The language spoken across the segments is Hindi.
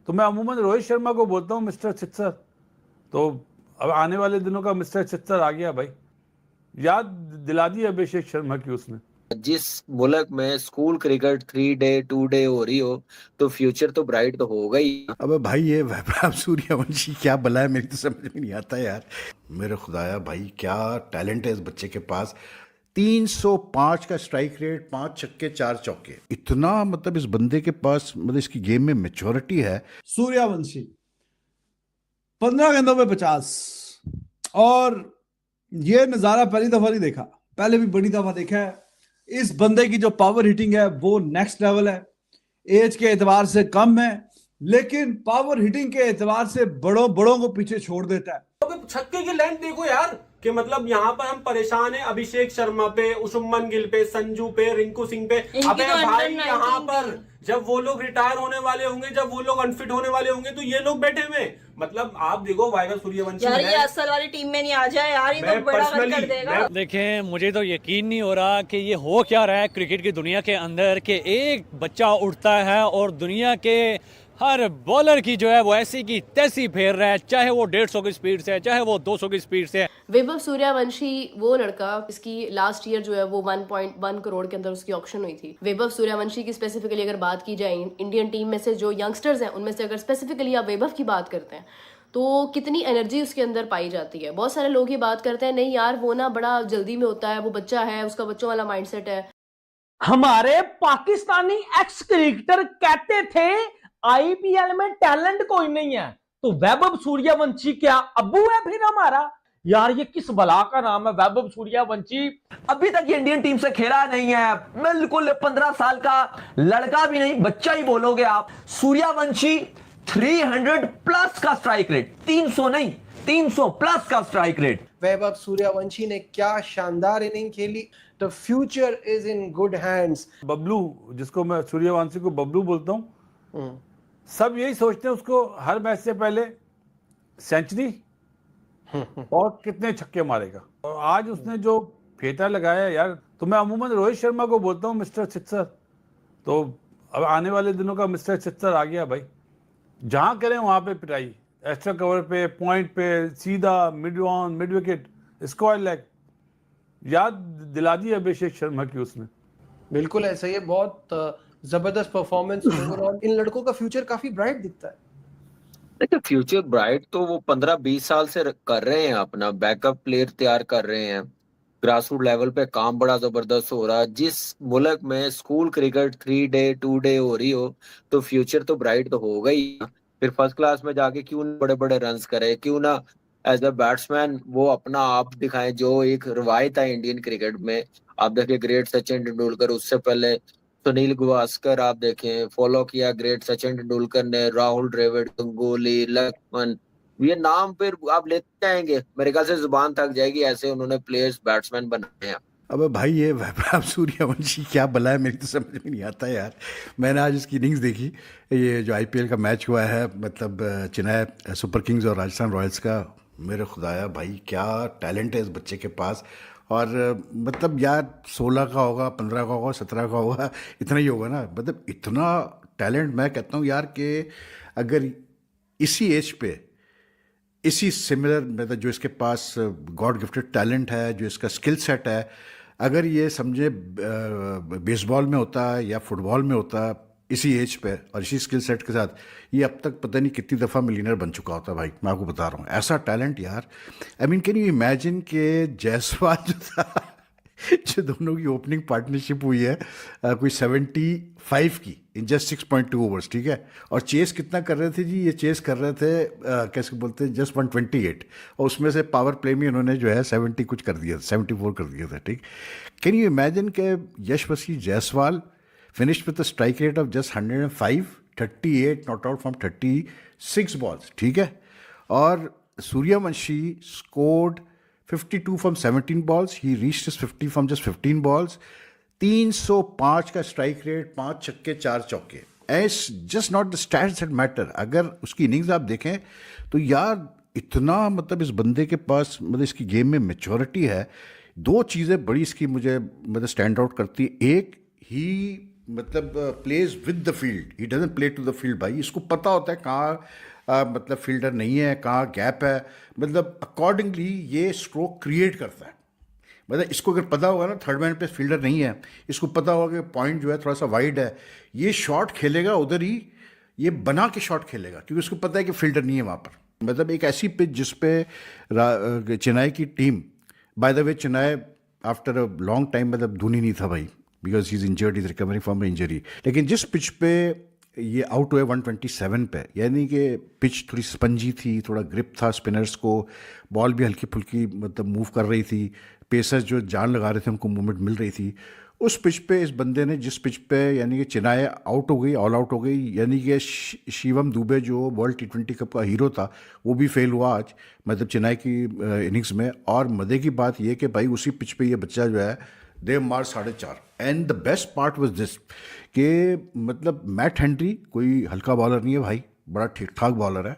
तो मैं अमूमन रोहित शर्मा को बोलता हूँ मिस्टर छित्सर। तो अब आने वाले दिनों का मिस्टर छित्सर आ गया भाई, याद दिला दी अभिषेक शर्मा की उसने। जिस मुल्क में स्कूल क्रिकेट 3 डे 2 डे हो रही हो तो फ्यूचर तो ब्राइट तो होगा ही। अबे भाई ये वैभव सूर्यवंशी क्या बला है, मेरी तो समझ में नहीं आता यार। मेरे खुदाया भाई क्या टैलेंट है इस बच्चे के पास। 305 का स्ट्राइक रेट, 5 छक्के 4 चौके, इतना मतलब इस बंदे के पास, मतलब इसकी गेम में मैच्योरिटी है। सूर्यवंशी 15 गेंदों में 50, और ये नजारा पहली दफा नहीं देखा, पहले भी बड़ी दफा देखा है। इस बंदे की जो पावर हिटिंग है वो नेक्स्ट लेवल है। एज के एतबार से कम है, लेकिन पावर हिटिंग के एतबार से बड़ों बड़ों को पीछे छोड़ देता है। छक्के की लेंथ देखो यार, कि मतलब यहाँ पर हम परेशान हैं अभिषेक शर्मा पे, शुभमन गिल पे, संजू पे, रिंकू सिंह पे। अबे तो भाई यहाँ पर जब वो लोग रिटायर होने वाले होंगे, जब वो लोग अनफिट होने वाले होंगे, तो ये लोग बैठे हुए। मतलब आप देखो वैभव सूर्यवंशी यार ये असल वाली टीम में नहीं आ जाए यार, ये तो बड़ा कर देगा। देखें, मुझे तो यकीन नहीं हो रहा कि ये हो क्या रहा है क्रिकेट की दुनिया के अंदर, कि एक बच्चा उठता है और दुनिया के हर बॉलर की जो है वो ऐसी की तैसी फेर रहा है, चाहे वो 150 की स्पीड से है, चाहे वो 200 की स्पीड से है। वैभव सूर्यवंशी वो लड़का, इसकी लास्ट ईयर जो है वो 1.1 करोड़ के अंदर उसकी ऑक्शन हुई थी। वैभव सूर्यवंशी की स्पेसिफिकली अगर बात की जाए, इंडियन टीम में से जो यंगस्टर्स हैं उनमें से अगर स्पेसिफिकली आप वैभव की बात करते हैं तो कितनी एनर्जी उसके अंदर पाई जाती है। बहुत सारे लोग ये बात करते हैं नहीं यार वो ना बड़ा जल्दी में होता है, वो बच्चा है, उसका बच्चों वाला माइंडसेट है। हमारे पाकिस्तानी एक्स क्रिकेटर कहते थे आईपीएल में टैलेंट कोई नहीं है, तो वैभव सूर्यवंशी क्या अब्बू है फिर हमारा? यार ये किस बला का नाम है वैभव सूर्यवंशी? अभी तक ये इंडियन टीम से खेला नहीं है, बिल्कुल 15 साल का लड़का भी नहीं, बच्चा ही बोलोगे आप। सूर्यवंशी 300 प्लस का स्ट्राइक रेट, 300 नहीं 300 प्लस का स्ट्राइक रेट। वैभव सूर्यवंशी ने क्या शानदार इनिंग खेली। The future is in good hands. Bablu, जिसको मैं सूर्यवंशी को बबलू बोलता हूँ, सब यही सोचते हैं उसको हर मैच से पहले सेंचुरी और कितने छक्के मारेगा। और आज उसने जो फेटा लगाया यार, तो मैं अमूमन रोहित शर्मा को बोलता हूँ मिस्टर छित्सर। तो अब आने वाले दिनों का मिस्टर छित्सर आ गया भाई, जहां करें वहां पे पिटाई, एक्स्ट्रा कवर पे, पॉइंट पे, सीधा mid on, mid wicket, square leg, याद दिला दी अभिषेक शर्मा की उसने। बिल्कुल ऐसा ही है, बहुत जबरदस्त परफॉर्मेंस ओवरऑल। इन लड़कों का फ्यूचर काफी ब्राइट दिखता है। देखिए फ्यूचर ब्राइट तो वो 15-20 साल से कर रहे हैं, अपना बैकअप प्लेयर तैयार कर रहे हैं, ग्रासरूट लेवल पे काम बड़ा जबरदस्त हो रहा है। जिस मुल्क में स्कूल क्रिकेट 3 डे 2 डे हो रही हो तो फ्यूचर तो ब्राइट तो होगा ही। फिर फर्स्ट क्लास में जाके क्यों बड़े बड़े रन्स करे, क्यों ना एज अ बैट्समैन वो अपना आप दिखाएं, जो एक रवायत है इंडियन क्रिकेट में। आप देखिए ग्रेट सचिन तेंदुलकर, उससे पहले सुनील गावस्कर, आप देखें फॉलो किया ग्रेट सचिन तेंदुलकर ने, राहुल द्रविड़, गंगोली, लक्ष्मण, ये नाम फिर आप लेते आएंगे, मेरे ख्याल से जुबान थक जाएगी, ऐसे उन्होंने प्लेयर्स बैट्समैन बनाए हैं। अबे भाई ये वैभव सूर्यवंशी क्या बला है, मेरी तो समझ में नहीं आता यार। मैंने आज इसकी इनिंग्स देखी, ये जो आईपीएल का मैच हुआ है, मतलब चेन्नई सुपर किंग्स और राजस्थान रॉयल्स का। मेरे खुदाया भाई क्या टैलेंट है इस बच्चे के पास। और मतलब यार 16 का होगा, 15 का होगा, 17 का होगा, इतना ही होगा ना। मतलब इतना टैलेंट, मैं कहता हूँ यार कि अगर इसी एज पे, इसी सिमिलर, मतलब जो इसके पास गॉड गिफ्टेड टैलेंट है, जो इसका स्किल सेट है, अगर ये समझे बेसबॉल में होता है या फुटबॉल में होता है इसी एज पे और इसी स्किल सेट के साथ, ये अब तक पता नहीं कितनी दफ़ा मिलियनर बन चुका होता भाई, मैं आपको बता रहा हूँ। ऐसा टैलेंट यार, I mean can you imagine कि जायसवाल जो था, जो दोनों की ओपनिंग पार्टनरशिप हुई है कोई 75 की इन जस्ट 6.2 ओवर्स, ठीक है। और चेस कितना कर रहे थे जी, ये चेस कर रहे थे कैसे बोलते हैं, जस्ट 128, और उसमें से पावर प्ले में इन्होंने जो है 70 कुछ कर दिया था, 74 कर दिया था, ठीक। कैन यू इमेजिन के यशस्वी Jaiswal finished with a strike rate of just 105, 38 not out from 36 balls, ठीक है। और Suryavanshi scored 52 from 17 balls, he reached his 50 from just 15 balls, 305 का स्ट्राइक रेट, 5 छक्के 4 चौके। S just not the stats that matter. अगर उसकी इनिंग्स आप देखें तो यार इतना, मतलब इस बंदे के पास, मतलब इसकी गेम में मैच्योरिटी है। दो चीज़ें बड़ी इसकी मुझे मतलब स्टैंड आउट करती है। एक, ही मतलब plays with the field, he doesn't play to the field भाई। इसको पता होता है कहाँ मतलब फील्डर नहीं है, कहाँ गैप है, मतलब अकॉर्डिंगली ये स्ट्रोक क्रिएट करता है। मतलब इसको अगर पता होगा ना थर्ड मैन पे फील्डर नहीं है, इसको पता होगा कि पॉइंट जो है थोड़ा सा वाइड है, ये शॉट खेलेगा उधर ही, ये बना के शॉट खेलेगा क्योंकि उसको पता है कि फील्डर नहीं है वहाँ पर। मतलब एक ऐसी पिच जिस पे चेन्नई की team, by the way Chennai after a long time, मतलब धोनी नहीं था भाई because he is injured, is recovering from injury, लेकिन जिस पिच पे ये आउट हुए 127 पे, यानी कि पिच थोड़ी स्पंजी थी, थोड़ा ग्रिप था स्पिनर्स को, बॉल भी हल्की फुल्की मतलब मूव कर रही थी, पेसर्स जो जान लगा रहे थे उनको मूवमेंट मिल रही थी। उस पिच पे इस बंदे ने, जिस पिच पे यानी कि चेन्नई आउट हो गई, ऑल आउट हो गई, यानी कि शिवम दुबे जो वर्ल्ड T20 कप का हीरो था वो भी फेल हुआ आज, मतलब चेन्नई की इनिंग्स में। और मज़े की बात ये कि भाई उसी पिच पे ये बच्चा जो है दे मार 4.5। And the best part was this कि मतलब मैट हेनरी कोई हल्का बॉलर नहीं है भाई, बड़ा ठीक ठाक बॉलर है,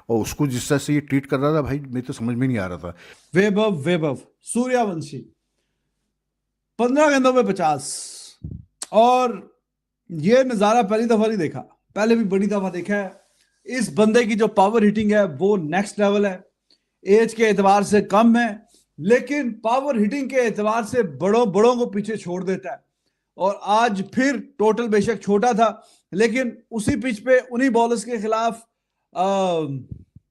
और उसको जिस तरह से ये ट्रीट कर रहा था भाई मेरे तो समझ में नहीं आ रहा था। वैभव सूर्यवंशी 15 गेंदों में 50, और ये नजारा पहली दफा नहीं देखा, पहले भी बड़ी दफा देखा है। इस बंदे की जो पावर हिटिंग है वो नेक्स्ट लेवल है। एज के एतबार से कम है, लेकिन पावर हिटिंग के एतबार से बड़ों को पीछे छोड़ देता है। और आज फिर टोटल बेशक छोटा था, लेकिन उसी पिच पे उन्हीं बॉलर्स के खिलाफ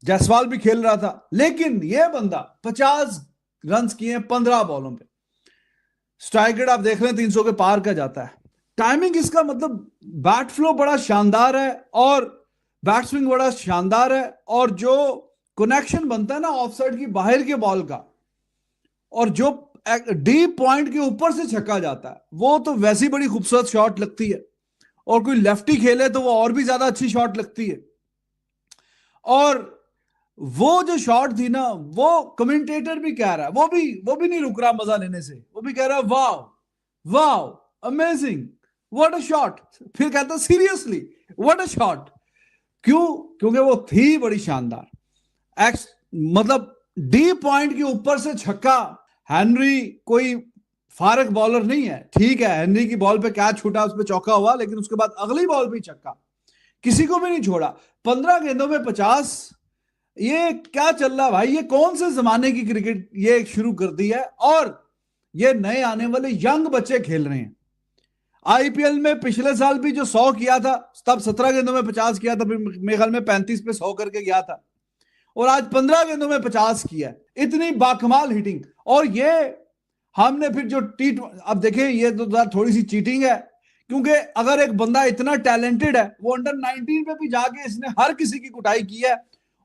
जायसवाल भी खेल रहा था, लेकिन ये बंदा 50 रन किए 15 बॉलों पे। स्ट्राइक रेट आप देख रहे हैं 300 के पार का जाता है। टाइमिंग इसका मतलब बैट फ्लो बड़ा शानदार है और बैट स्विंग बड़ा शानदार है, और जो कनेक्शन बनता है ना ऑफ साइड की बाहर के बॉल का, और जो डीप पॉइंट के ऊपर से छक्का जाता है, वो तो वैसी बड़ी खूबसूरत शॉट लगती है, और कोई लेफ्टी खेले तो वो और भी ज्यादा अच्छी शॉट लगती है। और वो जो शॉट थी ना, वो कमेंटेटर भी कह रहा है, वो भी नहीं रुक रहा मजा लेने से, वो भी कह रहा है wow amazing, what a shot. फिर कहता सीरियसली व्हाट अ शॉट। क्यों? क्योंकि वो थी बड़ी शानदार। मतलब डीप पॉइंट के ऊपर से छक्का। हेनरी कोई फारक बॉलर नहीं है, ठीक है, हेनरी की बॉल पे कैच छूटा, उस पर चौका हुआ, लेकिन उसके बाद अगली बॉल पे छक्का, किसी को भी नहीं छोड़ा। 15 गेंदों में 50, ये क्या चल रहा भाई? ये कौन से जमाने की क्रिकेट ये शुरू कर दी है? और ये नए आने वाले यंग बच्चे खेल रहे हैं। आईपीएल में पिछले साल भी जो 100 किया था, तब 17 गेंदों में 50 किया था, मेरे ख्याल में 35 पे 100 करके गया था, और आज 15 गेंदों में 50 किया है। इतनी बाकमाल हिटिंग। और ये हमने फिर जो अब देखें, ये तो थोड़ी सी चीटिंग है, क्योंकि अगर एक बंदा इतना टैलेंटेड है, वो अंडर 19 पे भी जाके इसने हर किसी की कुटाई की है।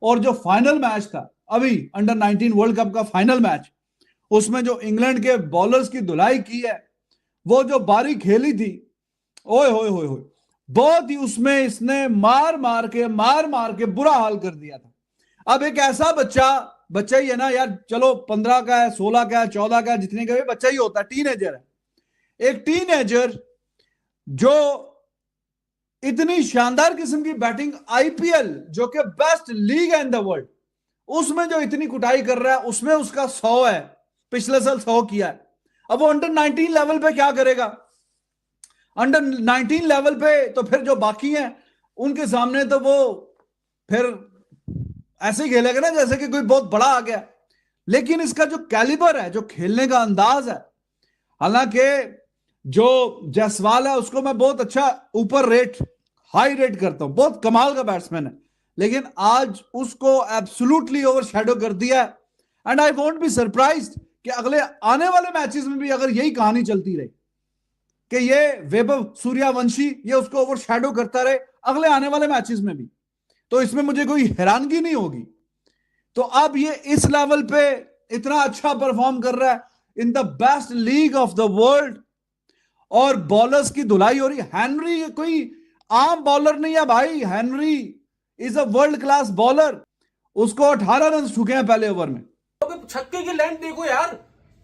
और जो फाइनल मैच था अभी अंडर 19 वर्ल्ड कप का फाइनल मैच, उसमें जो इंग्लैंड के बॉलर्स की धुलाई की है, वो जो बारी खेली थी, ओए होए होए होए, बहुत ही उसमें इसने मार मार के बुरा हाल कर दिया था। अब एक ऐसा बच्चा ही है ना यार, चलो 15 का है, 16 का है, 14 का है, जितने का भी बच्चा ही होता है, टीनेजर है। एक टीनेजर जो इतनी शानदार किस्म की बैटिंग, आईपीएल जो कि बेस्ट लीग है इन द वर्ल्ड, उसमें जो इतनी कुटाई कर रहा है, उसमें उसका 100 है, पिछले साल 100 किया है। अब वो अंडर 19 लेवल पे क्या करेगा? अंडर 19 लेवल पे तो फिर जो बाकी हैं उनके सामने तो वो फिर ऐसे ही खेलेगा ना जैसे कि कोई बहुत बड़ा आ गया। लेकिन इसका जो कैलिबर है, जो खेलने का अंदाज है, हालांकि जो जायसवाल है उसको मैं बहुत अच्छा हाई रेट करता हूं, बहुत कमाल का बैट्समैन है, लेकिन आज उसको एब्सोल्युटली ओवरशैडो कर दिया है। And I won't be surprised कि अगले आने वाले मैचेस में भी अगर यही कहानी चलती रही कि ये वैभव सूर्यवंशी ये उसको ओवरशैडो करता रहे अगले आने वाले मैचेस में भी, तो इसमें मुझे कोई हैरानगी नहीं होगी। तो अब ये इस लेवल पे इतना अच्छा परफॉर्म कर रहा है in the best league of the world, और बॉलर्स की धुलाई हो रही है। हेनरी कोई आम बॉलर नहीं है भाई, Henry is a world class bowler. उसको 18 रन छूके हैं पहले ओवर में। छक्के की लेंथ देखो यार,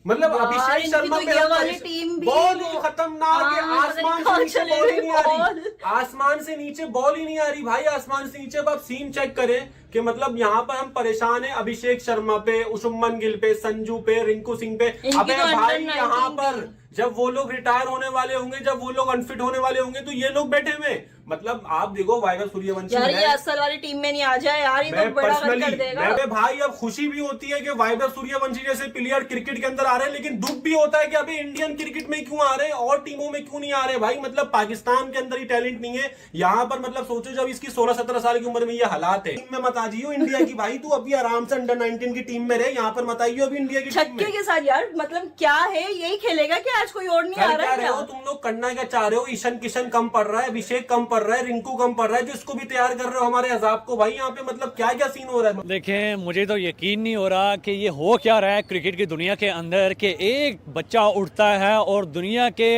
मतलब अभिषेक शर्मा तो पे ये वाली टीम भी बॉल ही खतरनाक है, आसमान से नीचे बॉल ही नहीं आ रही, आसमान से नीचे बॉल ही नहीं आ रही भाई, आसमान से नीचे। अब आप सीन चेक करें कि मतलब यहाँ पर हम परेशान हैं अभिषेक शर्मा पे, शुभमन गिल पे, संजू पे, रिंकू सिंह पे। अबे भाई यहाँ पर जब वो लोग रिटायर होने वाले होंगे, जब वो लोग अनफिट होने वाले होंगे, तो ये लोग बैठे हुए। मतलब आप देखो वैभव सूर्यवंशी यार ये असल वाली टीम में नहीं आ जाए यार, ये तो बड़ा गलत कर देगा। मैं भाई अब खुशी भी होती है कि वैभव सूर्यवंशी जैसे प्लेयर क्रिकेट के अंदर आ रहे हैं, लेकिन दुख भी होता है कि अभी इंडियन क्रिकेट में क्यों आ रहे हैं और टीमों में क्यों नहीं आ रहे भाई। मतलब पाकिस्तान के अंदर ही टैलेंट नहीं है यहाँ पर। मतलब सोचो जब इसकी 16-17 साल की उम्र में ये हालात है। टीम में मत आ जाइयो इंडिया की भाई, तू अभी आराम से अंडर 19 की टीम में रहे, यहाँ पर मत आइयो अभी इंडिया की टीम छक्के में। के साथ यार, मतलब क्या है, यही खेलेगा क्या आज, कोई और नहीं आ रहा है क्या? तुम लोग करना क्या चाह रहे हो? ईशान किशन कम पड़ रहा है, अभिषेक कम पड़ रहा है, रिंकू कम पड़ रहा है, जो इसको भी तैयार कर रहे हो हमारे अजाब को भाई। यहाँ पे मतलब क्या क्या सीन हो रहा है? देखें, मुझे तो यकीन नहीं हो रहा कि ये हो क्या रहा है क्रिकेट की दुनिया के अंदर कि एक बच्चा उठता है और दुनिया के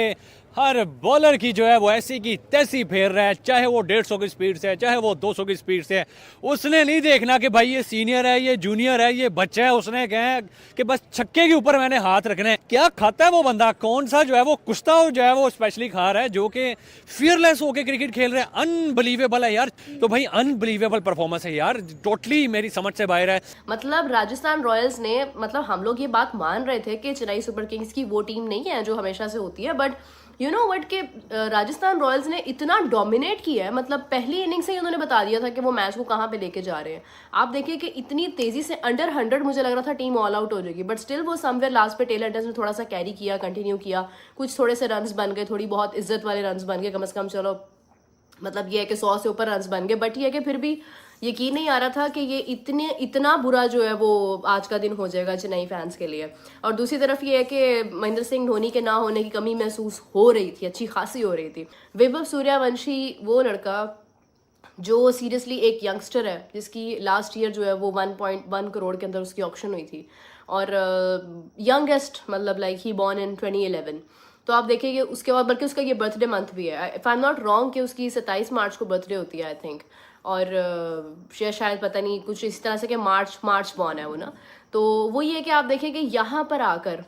हर बॉलर की जो है वो ऐसी की तैसी फेर रहा है, चाहे वो 150 की स्पीड से है, चाहे वो 200 की स्पीड से है। उसने नहीं देखना कि भाई ये सीनियर है, ये जूनियर है, ये बच्चा है। उसने कहा कि बस छक्के के ऊपर मैंने हाथ रखने हैं। क्या खाता है वो बंदा? कौन सा जो है वो कुश्ता जो है वो स्पेशली खा रहा है, जो कि फियरलेस होकर क्रिकेट खेल रहे हैं। अनबिलीवेबल है यार। तो भाई अनबिलीवेबल परफॉर्मेंस है यार, टोटली मेरी समझ से बाहर है। मतलब राजस्थान रॉयल्स ने, मतलब हम लोग ये बात मान रहे थे कि चेन्नई सुपर किंग्स की वो टीम नहीं है जो हमेशा से होती है, बट यू नो वट के राजस्थान रॉयल्स ने इतना डोमिनेट किया है। मतलब पहली इनिंग से ही उन्होंने बता दिया था कि वो मैच को कहाँ पे लेके जा रहे हैं। आप देखिए कि इतनी तेजी से अंडर 100 मुझे लग रहा था टीम ऑल आउट हो जाएगी, बट स्टिल वो समवेयर लास्ट पे टेल एंडर्स ने थोड़ा सा कैरी किया, कंटिन्यू किया, कुछ थोड़े से रन्स बन गए, थोड़ी बहुत इज्जत वाले रन्स बन गए, कम से कम चलो मतलब ये है कि 100 से ऊपर रन्स बन गए। बट ये है कि फिर भी यकीन नहीं आ रहा था कि ये इतना बुरा जो है वो आज का दिन हो जाएगा चेन्नई फैंस के लिए। और दूसरी तरफ ये है कि महेंद्र सिंह धोनी के ना होने की कमी महसूस हो रही थी, अच्छी खासी हो रही थी। वैभव सूर्यवंशी वो लड़का जो सीरियसली एक यंगस्टर है, जिसकी लास्ट ईयर जो है वो 1.1 करोड़ के अंदर उसकी ऑक्शन हुई थी, और यंगेस्ट मतलब लाइक ही बॉर्न इन 2011। तो आप देखिए उसके बाद, बल्कि उसका ये बर्थडे मंथ भी है, if I am not wrong, कि उसकी 27 मार्च को बर्थडे होती है आई थिंक, और शायद पता नहीं कुछ इस तरह से कि मार्च बॉर्न है वो ना। तो वो ये कि आप देखिए कि यहाँ पर आकर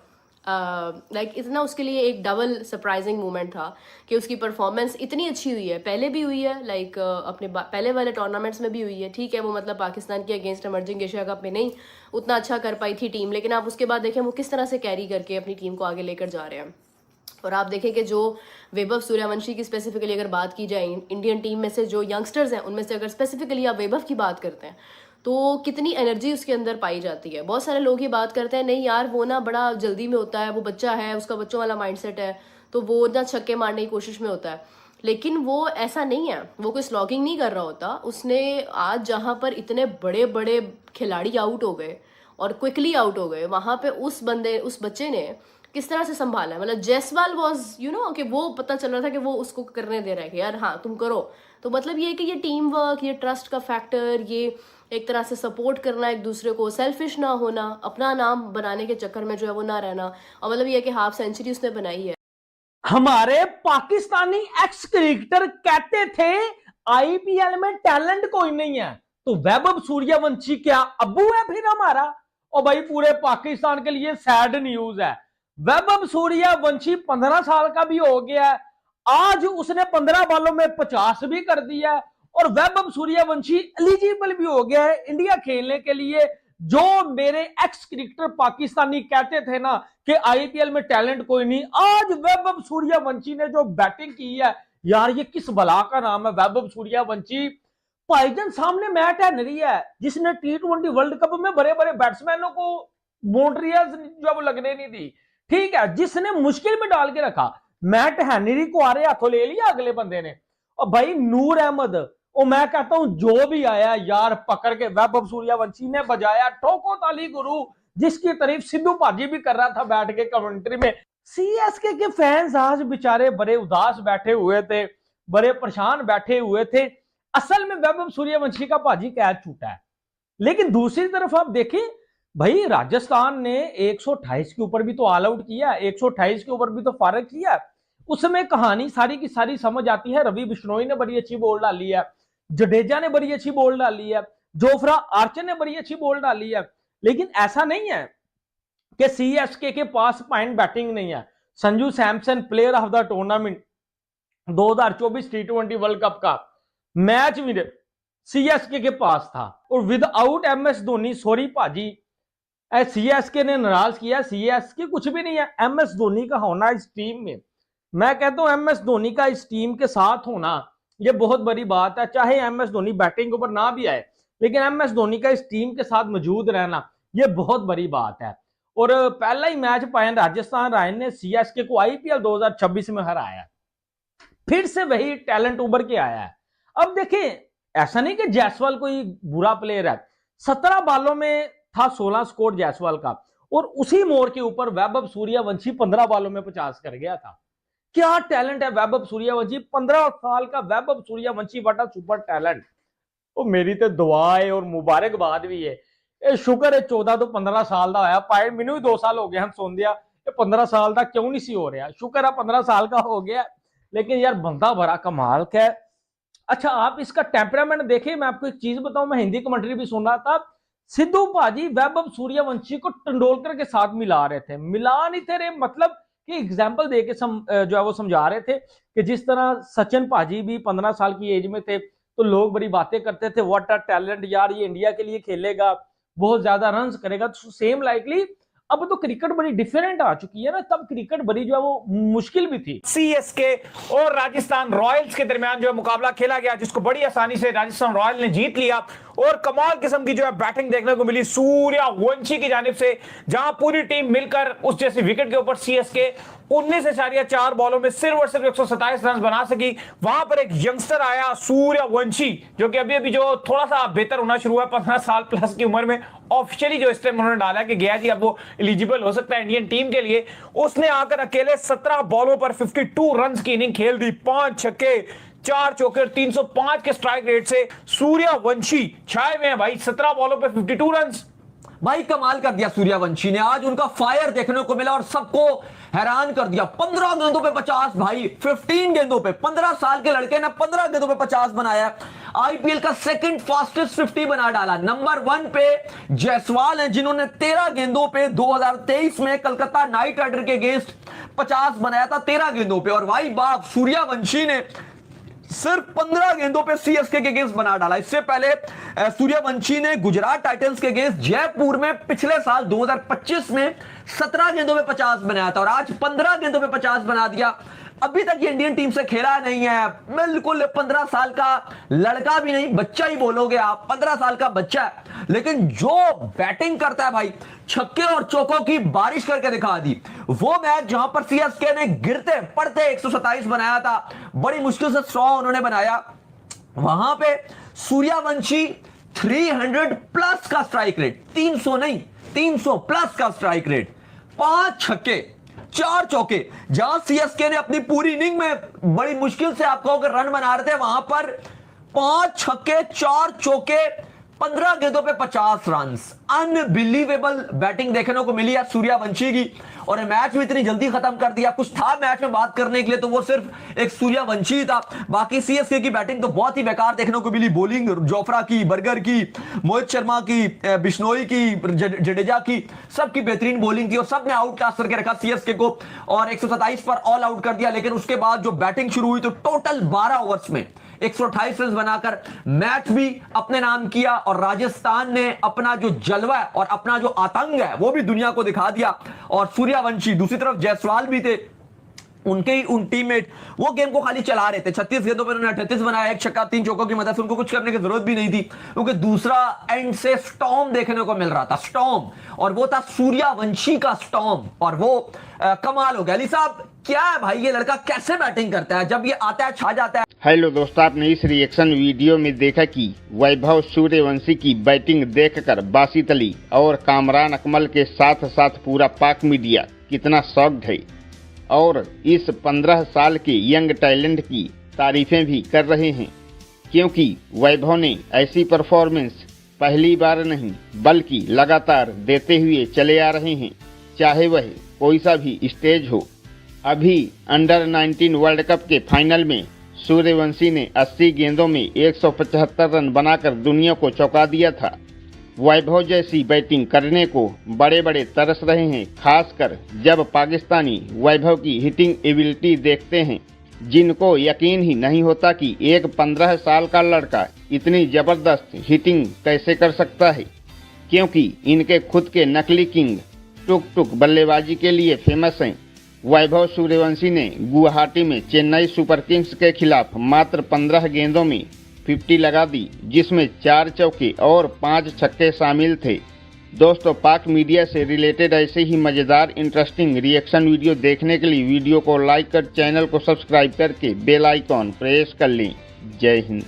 लाइक इतना उसके लिए एक डबल सरप्राइजिंग मोमेंट था कि उसकी परफॉर्मेंस इतनी अच्छी हुई है, पहले भी हुई है, लाइक अपने पहले वाले टूर्नामेंट्स में भी हुई है। ठीक है, वो मतलब पाकिस्तान के अगेंस्ट इमर्जिंग एशिया कप में नहीं उतना अच्छा कर पाई थी टीम, लेकिन आप उसके बाद देखें वो किस तरह से कैरी करके अपनी टीम को आगे लेकर जा रहे हैं। और आप देखें कि जो वैभव सूर्यवंशी की स्पेसिफिकली अगर बात की जाए, इंडियन टीम में से जो यंगस्टर्स हैं उनमें से अगर स्पेसिफिकली आप वैभव की बात करते हैं तो कितनी एनर्जी उसके अंदर पाई जाती है। बहुत सारे लोग ये बात करते हैं नहीं यार वो ना बड़ा जल्दी में होता है, वो बच्चा है, उसका बच्चों वाला माइंडसेट है, तो वो ना छक्के मारने की कोशिश में होता है। लेकिन वो ऐसा नहीं है, वो कोई स्लॉगिंग नहीं कर रहा होता। उसने आज जहाँ पर इतने बड़े बड़े खिलाड़ी आउट हो गए और क्विकली आउट हो गए, वहाँ पे उस बच्चे ने किस तरह से संभाला है। मतलब जयसवाल वॉज यू नो कि वो पता चल रहा था कि वो उसको करने दे रहा है कि यार हाँ तुम करो। तो मतलब ये कि ये टीम वर्क, ये ट्रस्ट का फैक्टर, ये एक तरह से सपोर्ट करना एक दूसरे को, सेल्फिश ना होना, अपना नाम बनाने के चक्कर में जो है वो ना रहना, और मतलब ये कि हाफ सेंचुरी उसने बनाई है। हमारे पाकिस्तानी एक्स क्रिकेटर कहते थे आईपीएल में टैलेंट कोई नहीं है, तो वैभव सूर्यवंशी क्या अब्बू है फिर हमारा? और भाई पूरे पाकिस्तान के लिए सैड न्यूज है। वैभव सूर्यवंशी 15 साल का भी हो गया है, आज उसने 15 बॉलों में 50 भी कर दिया है, और वैभव सूर्यवंशी एलिजिबल भी हो गया है इंडिया खेलने के लिए। जो मेरे एक्स क्रिकेटर पाकिस्तानी कहते थे ना कि आईपीएल में टैलेंट कोई नहीं, आज वैभव सूर्यवंशी ने जो बैटिंग की है यार, ये किस बला का नाम है वैभव सूर्यवंशी। भाईजान सामने मैट हेनरी है जिसने T20 वर्ल्ड कप में बड़े बड़े बैट्समैनों को बाउंड्रियां जो वो लगने नहीं दी, ठीक है, जिसने मुश्किल में डाल के रखा। मैट हेनरी को आ रहे हाथों ले लिया अगले बंदे ने। और भाई नूर अहमद, और मैं कहता हूं जो भी आया यार पकड़ के वैभव सूर्यवंशी ने बजाया ठोको ताली गुरु, जिसकी तारीफ सिद्धू भाजी भी कर रहा था बैठ के कमेंट्री में। सीएसके के फैंस आज बेचारे बड़े उदास बैठे हुए थे, बड़े परेशान बैठे हुए थे। असल में वैभव सूर्यवंशी का भाजी कैच छूटा है। लेकिन दूसरी तरफ आप देखें भाई, राजस्थान ने 128 के ऊपर भी तो ऑल आउट किया, 128 के ऊपर भी तो फारग किया। उसमें कहानी सारी की सारी समझ आती है। रवि बिश्नोई ने बड़ी अच्छी बॉल डाली है, जडेजा ने बड़ी अच्छी बॉल डाली है, जोफ्रा आर्चर ने बड़ी अच्छी बॉल डाली है। लेकिन ऐसा नहीं है कि सीएसके के पास फाइन बैटिंग नहीं है। Sanju Samson player of the tournament 2024 T20 world cup का मैच विनर सीएसके के पास था, और विदाउट एमएस धोनी, सॉरी भाजी, सीएसके ने नाराज किया। सीएसके कुछ भी नहीं है, एमएस धोनी का होना इस टीम में, मैं कहता हूं एमएस धोनी का इस टीम के साथ होना ये बहुत बड़ी बात है। चाहे एमएस धोनी बैटिंग के ऊपर ना भी आए, लेकिन एमएस धोनी का इस टीम के साथ मौजूद रहना ये बहुत बड़ी बात है। और पहला ही मैच पाए राजस्थान रॉयल्स ने सीएसके को आईपीएल 2026 में हराया, फिर से वही टैलेंट उभर के आया है। अब देखें, ऐसा नहीं कि जायसवाल कोई बुरा प्लेयर है, 17 बॉलों में था 16 स्कोर जायसवाल का, और उसी मोड़ के ऊपर वैभव सूर्यवंशी 15 बॉलों में 50 कर गया था। क्या टैलेंट है वैभव सूर्यवंशी, 15 साल का Vaibhav Suryavanshi, what a super talent. तो मेरी तो दुआएं और मुबारकबाद भी है, ये शुक्र है 14 तो 15 साल का होया पाए, मैनू भी 2 साल हो गए हम सोंदिया, ये 15 साल का क्यों नहीं सी हो रहा, शुक्र है 15 साल का हो गया। लेकिन यार बंदा बड़ा कमाल का है। अच्छा, आप इसका टेम्परामेंट देखें, मैं आपको एक चीज बताऊं, मैं हिंदी कमेंट्री भी सुन रहा था, सिद्धू भाजी वैभव सूर्यवंशी को तेंदुलकर के साथ मिला रहे थे, मिला नहीं थे रहे, मतलब कि एग्जाम्पल दे के जो है वो समझा रहे थे कि जिस तरह सचिन भाजी भी 15 साल की एज में थे तो लोग बड़ी बातें करते थे, व्हाट अ टैलेंट यार, ये इंडिया के लिए खेलेगा, बहुत ज्यादा रन करेगा। तो सेम लाइकली अब तो क्रिकेट बड़ी डिफरेंट आ चुकी है ना, तब क्रिकेट बड़ी जो है वो मुश्किल भी थी। सीएसके और राजस्थान रॉयल्स के दरमियान जो है मुकाबला खेला गया, जिसको बड़ी आसानी से राजस्थान रॉयल ने जीत लिया, और कमाल किस्म की जो है बैटिंग देखने को मिली सूर्यवंशी की जानिब से, जहां पूरी टीम मिलकर उस जैसी विकेट के ऊपर सीएसके 19.4 बॉलों में सिर्फ और सिर्फ 127 रन बना सकी। वहां पर एक यंगस्टर आया सूर्यवंशी, जो कि अभी अभी जो थोड़ा सा बेहतर होना शुरू हुआ, 15 साल प्लस की उम्र में ऑफिशियली जो इस टाइम उन्होंने डाला कि गया जी अब वो एलिजिबल हो सकता है इंडियन टीम के लिए। उसने आकर अकेले 17 बॉलों पर 52 रन की इनिंग खेल दी, 5 छक्के 4 चौके और 305 के स्ट्राइक रेट से सूर्यवंशी छाए हुए हैं भाई, 17 बॉलों पर 52 रन। भाई कमाल कर दिया सूर्यवंशी ने, आज उनका फायर देखने को मिला और सबको हैरान कर दिया। 15 गेंदों पे 50 भाई, 15 गेंदों पे, 15 साल के लड़के ने 15 गेंदों पे 50 बनाया। आईपीएल का सेकंड फास्टेस्ट 50 बना डाला। नंबर 1 पे जायसवाल हैं, जिन्होंने 13 गेंदों पे 2023 में कलकत्ता नाइट राइडर के अगेंस्ट 50 बनाया था 13 गेंदों पे। और भाई बाप सूर्यवंशी ने सिर्फ 15 गेंदों पे सीएसके के अगेंस्ट बना डाला। इससे पहले सूर्यवंशी ने गुजरात टाइटंस के अगेंस्ट जयपुर में पिछले साल 2025 में 17 गेंदों पे 50 बनाया था, और आज 15 गेंदों पे 50 बना दिया। अभी तक ये इंडियन टीम से खेला नहीं है, बिल्कुल 15 साल का लड़का भी नहीं, बच्चा ही बोलोगे आप, 15 साल का बच्चा है, लेकिन जो बैटिंग करता है भाई, छक्के और चौकों की बारिश करके दिखा दी। वो मैच जहां पर सीएसके ने गिरते पड़ते 127 बनाया था, बड़ी मुश्किल से 100 उन्होंने बनाया, वहां पे सूर्यवंशी 300 प्लस का स्ट्राइक रेट, 300 नहीं 300 प्लस का स्ट्राइक रेट, 5 छक्के 4 चौके, जहां सीएसके ने अपनी पूरी इनिंग में बड़ी मुश्किल से आप कहोगे रन बना रहे थे, वहां पर 5 छक्के 4 चौके 15 गेंदों पे 50 रन। अनबिलीवेबल बैटिंग देखने को मिली है सूर्यवंशी की, और मैच भी इतनी जल्दी खत्म कर दिया। कुछ था मैच में बात करने के लिए तो वो सिर्फ एक सूर्यवंशी था, बाकी सीएसके की बैटिंग तो बहुत ही बेकार देखने को मिली। बॉलिंग जोफ्रा की, बर्गर की, मोहित शर्मा की, बिश्नोई की, जडेजा की, सबकी बेहतरीन बॉलिंग थी, और सबने आउट क्लास करके रखा सीएसके को, और 127 पर ऑल आउट कर दिया। लेकिन उसके बाद जो बैटिंग शुरू हुई तो टोटल 12 ओवर्स में 128 रन बनाकर मैच भी अपने नाम किया, और राजस्थान ने अपना जो जलवा है और अपना जो आतंक है वो भी दुनिया को दिखा दिया। और सूर्यवंशी, दूसरी तरफ जायसवाल भी थे, उनके ही उन टीममेट वो गेम को खाली चला रहे थे। 36 गेंदों पर उन्होंने 38 बनाया, 1 छक्का 3 चौकों की मदद से, उनको कुछ करने की जरूरत भी नहीं थी, क्योंकि दूसरा एंड से स्टॉर्म देखने को मिल रहा था, स्टॉर्म, और वो था सूर्यवंशी का स्टॉर्म, और वो कमाल हो गया। अली साहब क्या है भाई, ये लड़का कैसे बैटिंग करता है, जब ये आता है छा जाता है। हेलो दोस्तों, आपने इस रिएक्शन वीडियो में देखा कि वैभव सूर्यवंशी की बैटिंग देखकर बासित अली और कामरान अकमल के साथ साथ पूरा पाक मीडिया कितना शॉक्ड है, और इस 15 साल के यंग टैलेंट की तारीफें भी कर रहे हैं, क्योंकि वैभव ने ऐसी परफॉर्मेंस पहली बार नहीं बल्कि लगातार देते हुए चले आ रहे हैं, चाहे वह कोई सा भी स्टेज हो। अभी अंडर 19 वर्ल्ड कप के फाइनल में सूर्यवंशी ने 80 गेंदों में 175 रन बनाकर दुनिया को चौंका दिया था। वैभव जैसी बैटिंग करने को बड़े बड़े तरस रहे हैं, खासकर जब पाकिस्तानी वैभव की हिटिंग एबिलिटी देखते हैं, जिनको यकीन ही नहीं होता कि एक 15 साल का लड़का इतनी जबरदस्त हिटिंग कैसे कर सकता है। क्योंकि इनके खुद के नकली किंग टुक टुक बल्लेबाजी के लिए फेमस हैं। वैभव सूर्यवंशी ने गुवाहाटी में चेन्नई सुपर किंग्स के खिलाफ मात्र 15 गेंदों में 50 लगा दी, जिसमें 4 चौके और 5 छक्के शामिल थे। दोस्तों, पाक मीडिया से रिलेटेड ऐसे ही मजेदार इंटरेस्टिंग रिएक्शन वीडियो देखने के लिए वीडियो को लाइक कर चैनल को सब्सक्राइब करके बेल आइकॉन प्रेस कर लें। जय हिंद।